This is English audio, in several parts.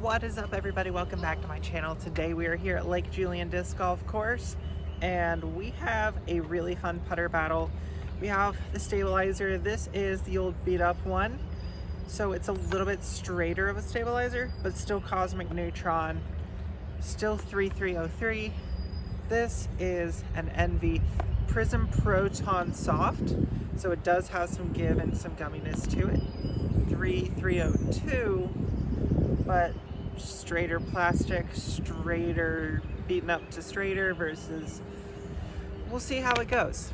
What is up, everybody? Welcome back to my channel. Today we are here at Lake Julian Disc Golf Course and we have a really fun putter battle. We have the stabilizer. This is the old beat up one, so it's a little bit straighter of a stabilizer, but still Cosmic Neutron, still 3303. This is an Envy Prism Proton Soft, so it does have some give and some gumminess to it. 3302, but straighter plastic, straighter, beaten up to straighter versus, we'll see how it goes.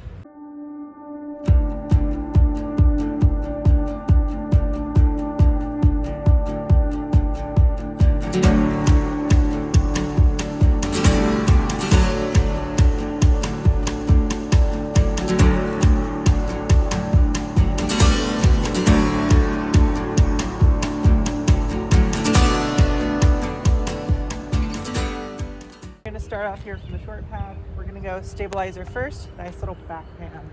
Start off here from the short path. We're gonna go stabilizer first. Nice little backhand.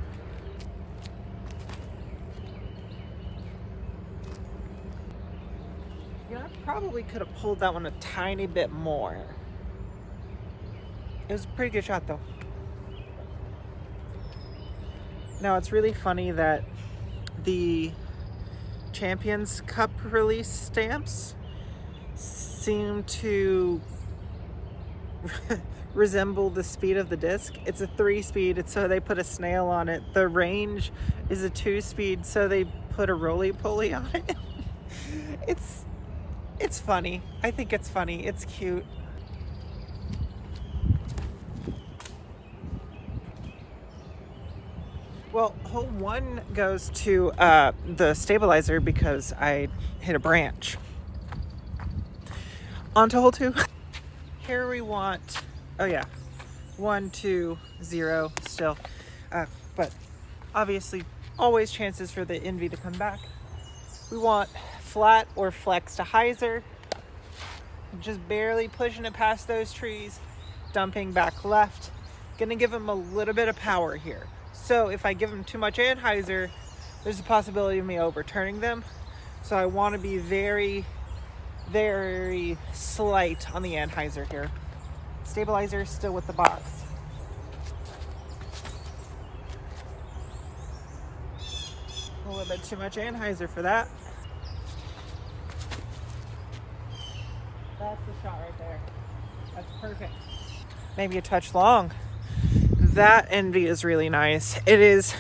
You know, I probably could have pulled that one a tiny bit more. It was a pretty good shot though. Now it's really funny that the Champions Cup release stamps seem to resemble the speed of the disc. It's a 3-speed, so they put a snail on it. The range is a 2-speed, so they put a roly-poly on it. It's funny. I think it's funny. It's cute. Well, hole 1 goes to the stabilizer because I hit a branch. On to hole 2. Here we want, oh yeah, 1, 2, 0 still. But obviously always chances for the Envy to come back. We want flat or flex to hyzer. Just barely pushing it past those trees, dumping back left. Gonna give him a little bit of power here. So if I give him too much anhyzer, there's a possibility of me overturning them. So I want to be very slight on the anhyzer here. Stabilizer is still with the box. A little bit too much anhyzer for that. That's the shot right there. That's perfect. Maybe a touch long. That Envy is really nice. It is,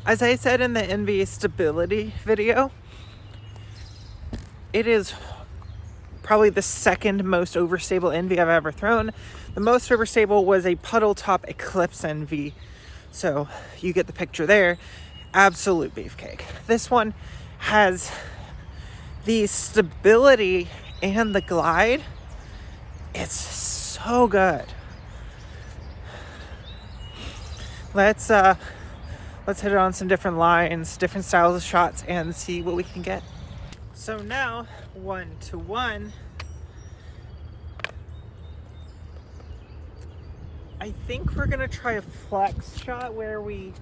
as I said in the Envy stability video, it is probably the second most overstable Envy I've ever thrown. The most overstable was a puddle top Eclipse Envy. So you get the picture there. Absolute beefcake. This one has the stability and the glide. It's so good. Let's hit it on some different lines, different styles of shots, and see what we can get. So now, 1-1. I think we're gonna try a flex shot where we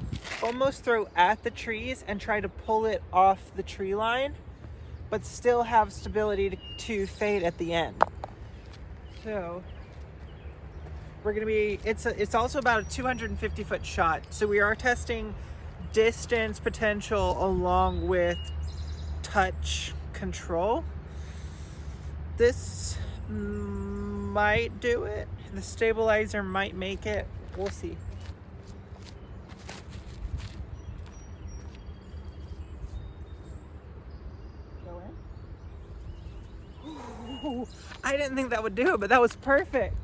almost throw at the trees and try to pull it off the tree line, but still have stability to fade at the end. So we're gonna be, it's also about a 250-foot shot. So we are testing distance potential along with touch control. This might do it. The stabilizer might make it. We'll see. Go in. Ooh, I didn't think that would do it, but that was perfect.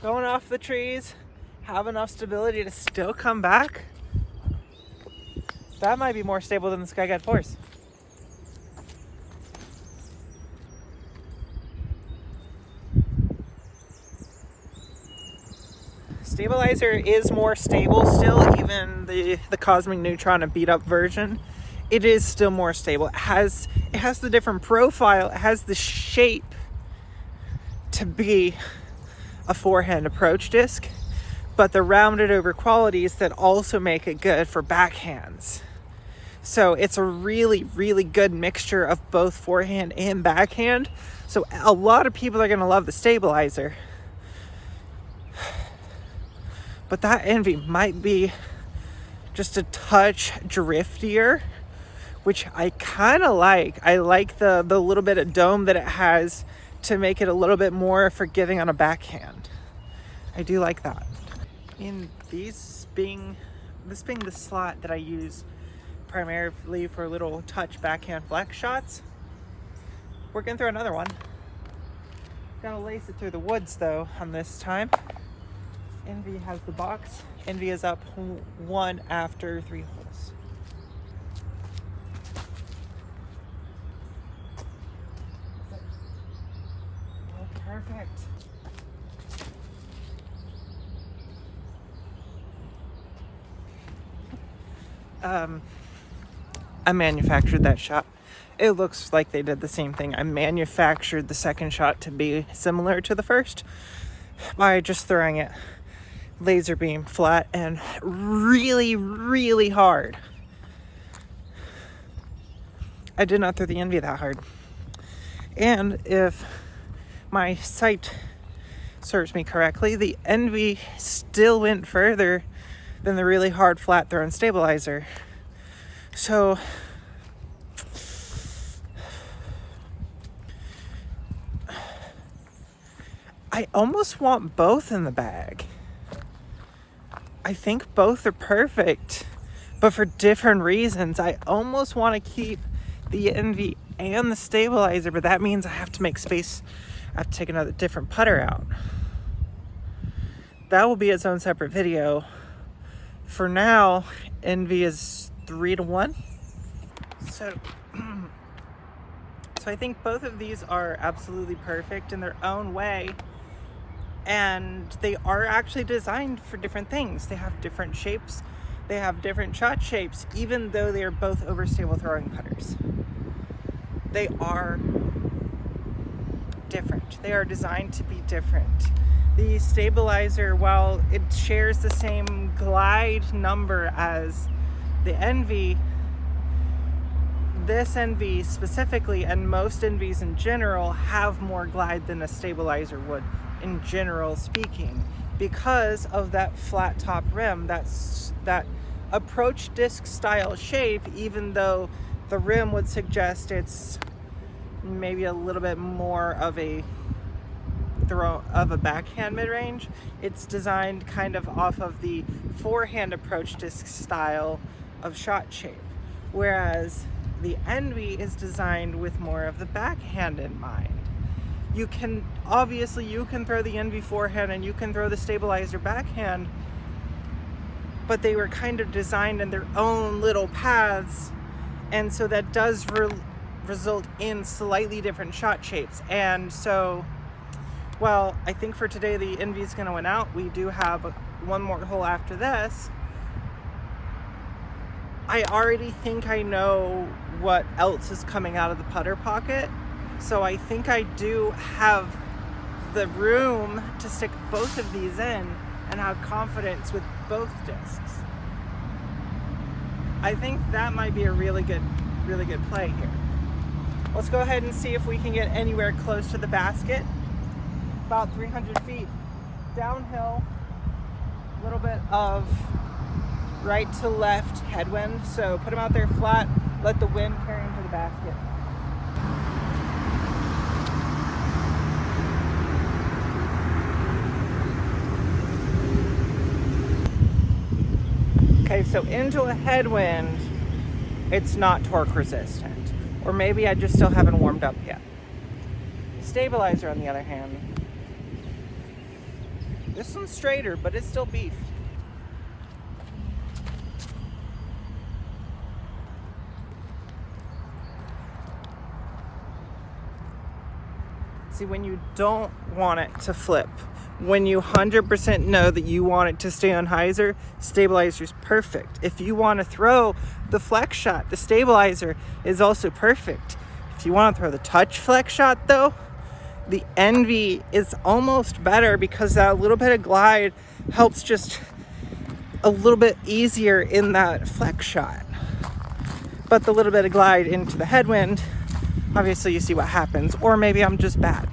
Going off the trees, have enough stability to still come back. That might be more stable than the Skyguide Force. Stabilizer is more stable still, even the Cosmic Neutron, a beat up version. It is still more stable. It has the different profile. It has the shape to be a forehand approach disc, but the rounded over qualities that also make it good for backhands. So it's a really, really good mixture of both forehand and backhand. So a lot of people are going to love the stabilizer. But that Envy might be just a touch driftier, which I kind of like. I like the little bit of dome that it has to make it a little bit more forgiving on a backhand. I do like that. In this being the slot that I use primarily for little touch backhand flex shots, we're gonna throw another one. Gonna lace it through the woods though on this time. Envy has the box. Envy is up 1 after 3 holes. Oh, perfect. I manufactured that shot. It looks like they did the same thing. I manufactured the second shot to be similar to the first by just throwing it laser beam flat and really, really hard. I did not throw the Envy that hard. And if my sight serves me correctly, the Envy still went further than the really hard flat thrown stabilizer. So I almost want both in the bag. I think both are perfect, but for different reasons. I almost want to keep the Envy and the stabilizer, but that means I have to make space. I have to take another different putter out. That will be its own separate video. For now, Envy is 3-1. So I think both of these are absolutely perfect in their own way. And they are actually designed for different things. They have different shapes. They have different shot shapes, even though they are both overstable throwing putters. They are different. They are designed to be different. The stabilizer, while it shares the same glide number as the Envy, this Envy specifically, and most Envies in general, have more glide than a stabilizer would, in general speaking, because of that flat top rim, that approach disc style shape. Even though the rim would suggest it's maybe a little bit more of a backhand mid-range, it's designed kind of off of the forehand approach disc style of shot shape, whereas the Envy is designed with more of the backhand in mind. You can throw the Envy forehand and you can throw the stabilizer backhand, but they were kind of designed in their own little paths, and so that does result in slightly different shot shapes. And so, well, I think for today the Envy is going to win out. We do have one more hole after this. I already think I know what else is coming out of the putter pocket. So I think I do have the room to stick both of these in and have confidence with both discs. I think that might be a really good play here. Let's go ahead and see if we can get anywhere close to the basket. About 300 feet downhill, a little bit of right to left headwind. So put them out there flat, let the wind carry them to the basket. Okay, so into a headwind, it's not torque resistant. Or maybe I just still haven't warmed up yet. Stabilizer, on the other hand, this one's straighter, but it's still beef. See, when you don't want it to flip, when you 100% know that you want it to stay on hyzer, stabilizer's perfect. If you want to throw the flex shot, the stabilizer is also perfect. If you want to throw the touch flex shot though, the Envy is almost better because that little bit of glide helps just a little bit easier in that flex shot. but the little bit of glide into the headwind, obviously you see what happens. Or maybe I'm just bad.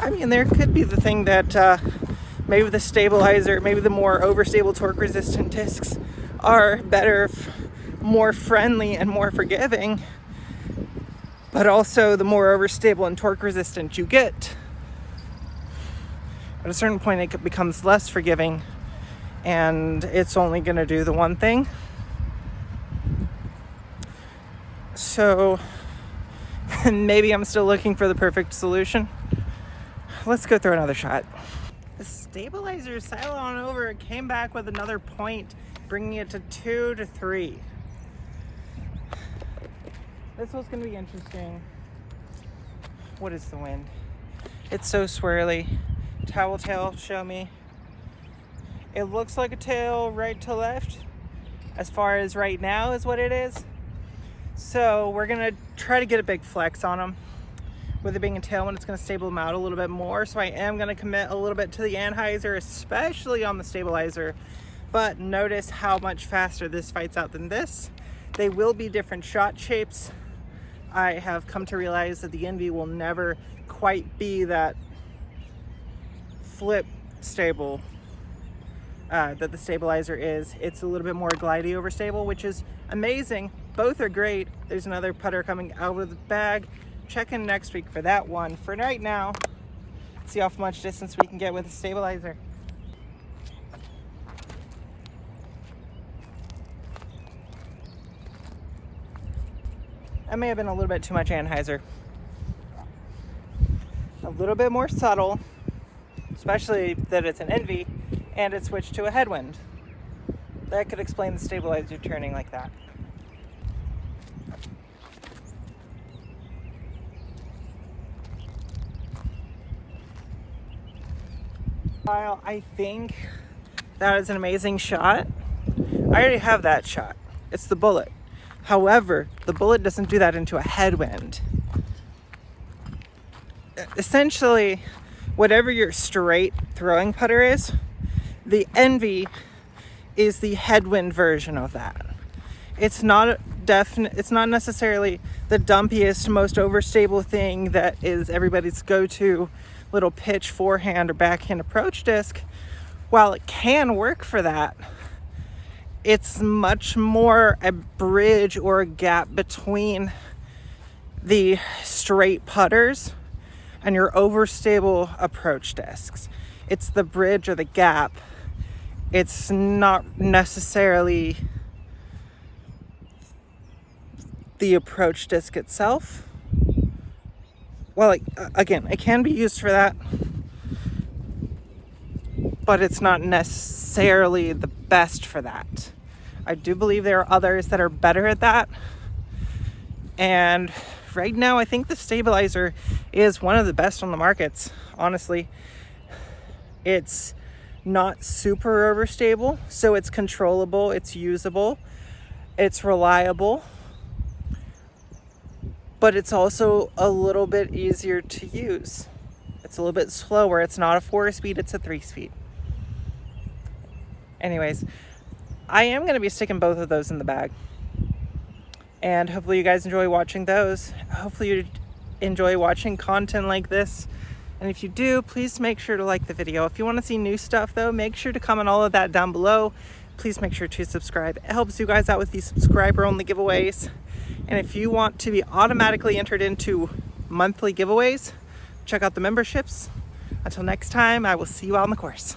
I mean, there could be the thing that maybe the stabilizer, maybe the more overstable torque resistant discs are better, more friendly and more forgiving, but also the more overstable and torque resistant you get, at a certain point it becomes less forgiving and it's only going to do the one thing. So maybe I'm still looking for the perfect solution. Let's go through another shot. The stabilizer sailed on over, it came back with another point, bringing it to 2 to 3. This was going to be interesting. What is the wind? It's so swirly. Towel tail, show me. It looks like a tail right to left. As far as right now is what it is. So we're going to try to get a big flex on them. With it being a tailwind, it's going to stable them out a little bit more. So I am going to commit a little bit to the anhyzer, especially on the stabilizer. But notice how much faster this fights out than this. They will be different shot shapes. I have come to realize that the Envy will never quite be that flip stable that the stabilizer is. It's a little bit more glidey overstable, which is amazing. Both are great. There's another putter coming out of the bag. Check in next week for that one. For right now, let's see how much distance we can get with the stabilizer. That may have been a little bit too much anhyzer. A little bit more subtle, especially that it's an Envy and it switched to a headwind. That could explain the stabilizer turning like that. While I think that is an amazing shot, I already have that shot. It's the bullet. However, the bullet doesn't do that into a headwind. Essentially, whatever your straight throwing putter is, the Envy is the headwind version of that. It's not it's not necessarily the dumpiest, most overstable thing that is everybody's go-to little pitch forehand or backhand approach disc. While it can work for that, it's much more a bridge or a gap between the straight putters and your overstable approach discs. It's the bridge or the gap. It's not necessarily the approach disc itself. Well, again, it can be used for that, but it's not necessarily the best for that. I do believe there are others that are better at that. And right now, I think the stabilizer is one of the best on the markets, honestly. It's not super overstable, so it's controllable, it's usable, it's reliable, but it's also a little bit easier to use. It's a little bit slower. It's not a 4-speed, it's a 3-speed. Anyways, I am going to be sticking both of those in the bag. And hopefully you guys enjoy watching those. Hopefully you enjoy watching content like this. And if you do, please make sure to like the video. If you want to see new stuff though, make sure to comment all of that down below. Please make sure to subscribe. It helps you guys out with these subscriber-only giveaways. And if you want to be automatically entered into monthly giveaways, check out the memberships. Until next time, I will see you out on the course.